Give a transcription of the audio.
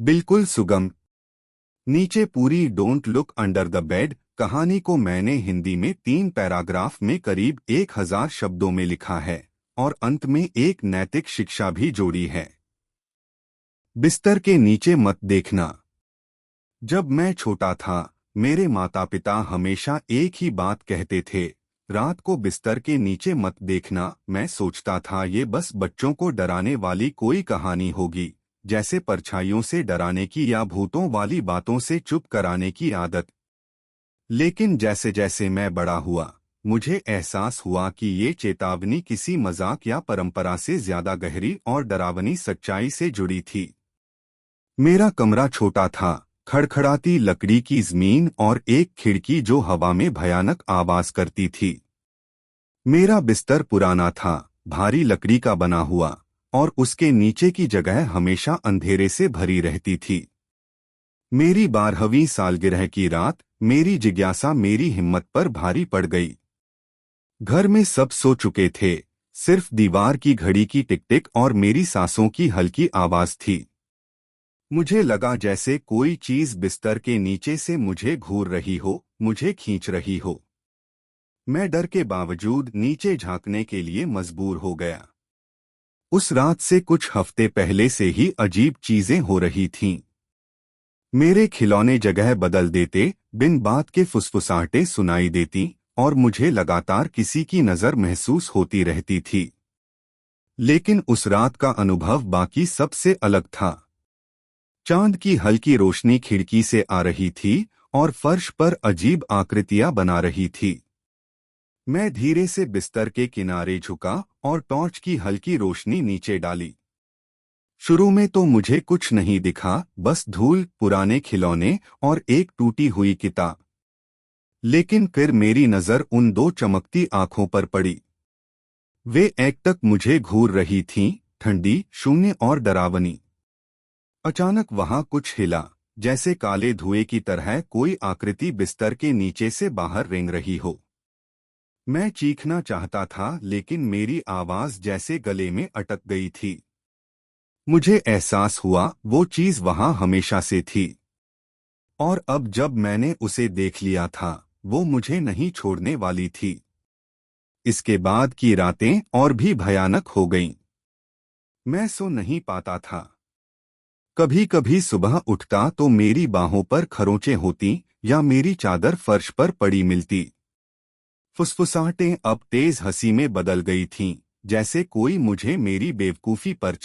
बिल्कुल सुगम। नीचे पूरी don't look under the bed कहानी को मैंने हिंदी में 3 पैराग्राफ में करीब 1000 शब्दों में लिखा है और अंत में एक नैतिक शिक्षा भी जोड़ी है। बिस्तर के नीचे मत देखना। जब मैं छोटा था, मेरे माता पिता हमेशा एक ही बात कहते थे, रात को बिस्तर के नीचे मत देखना। मैं सोचता था ये बस बच्चों को डराने वाली कोई कहानी होगी, जैसे परछाइयों से डराने की या भूतों वाली बातों से चुप कराने की आदत। लेकिन जैसे जैसे मैं बड़ा हुआ, मुझे एहसास हुआ कि ये चेतावनी किसी मजाक या परंपरा से ज्यादा गहरी और डरावनी सच्चाई से जुड़ी थी। मेरा कमरा छोटा था, खड़खड़ाती लकड़ी की जमीन और एक खिड़की जो हवा में भयानक आवाज करती थी। मेरा बिस्तर पुराना था, भारी लकड़ी का बना हुआ, और उसके नीचे की जगह हमेशा अंधेरे से भरी रहती थी। मेरी 12वीं सालगिरह की रात, मेरी जिज्ञासा मेरी हिम्मत पर भारी पड़ गई। घर में सब सो चुके थे, सिर्फ दीवार की घड़ी की टिक टिक और मेरी सांसों की हल्की आवाज थी। मुझे लगा जैसे कोई चीज बिस्तर के नीचे से मुझे घूर रही हो, मुझे खींच रही हो। मैं डर के बावजूद नीचे झांकने के लिए मजबूर हो गया। उस रात से कुछ हफ्ते पहले से ही अजीब चीजें हो रही थीं। मेरे खिलौने जगह बदल देते, बिन बात के फुसफुसाहटें सुनाई देती, और मुझे लगातार किसी की नजर महसूस होती रहती थी। लेकिन उस रात का अनुभव बाकी सबसे अलग था। चांद की हल्की रोशनी खिड़की से आ रही थी और फर्श पर अजीब आकृतियां बना रही थी। मैं धीरे से बिस्तर के किनारे झुका और टॉर्च की हल्की रोशनी नीचे डाली। शुरू में तो मुझे कुछ नहीं दिखा, बस धूल, पुराने खिलौने और एक टूटी हुई किताब। लेकिन फिर मेरी नजर उन दो चमकती आंखों पर पड़ी। वे एकटक मुझे घूर रही थीं, ठंडी, शून्य और डरावनी। अचानक वहां कुछ हिला, जैसे काले धुएं की तरह कोई आकृति बिस्तर के नीचे से बाहर रेंग रही हो। मैं चीखना चाहता था, लेकिन मेरी आवाज जैसे गले में अटक गई थी। मुझे एहसास हुआ वो चीज वहां हमेशा से थी, और अब जब मैंने उसे देख लिया था, वो मुझे नहीं छोड़ने वाली थी। इसके बाद की रातें और भी भयानक हो गईं। मैं सो नहीं पाता था। कभी कभी सुबह उठता तो मेरी बाहों पर खरोंचें होती या मेरी चादर फर्श पर पड़ी मिलती। फुसफुसाहटें अब तेज हंसी में बदल गई थीं, जैसे कोई मुझे मेरी बेवकूफी पर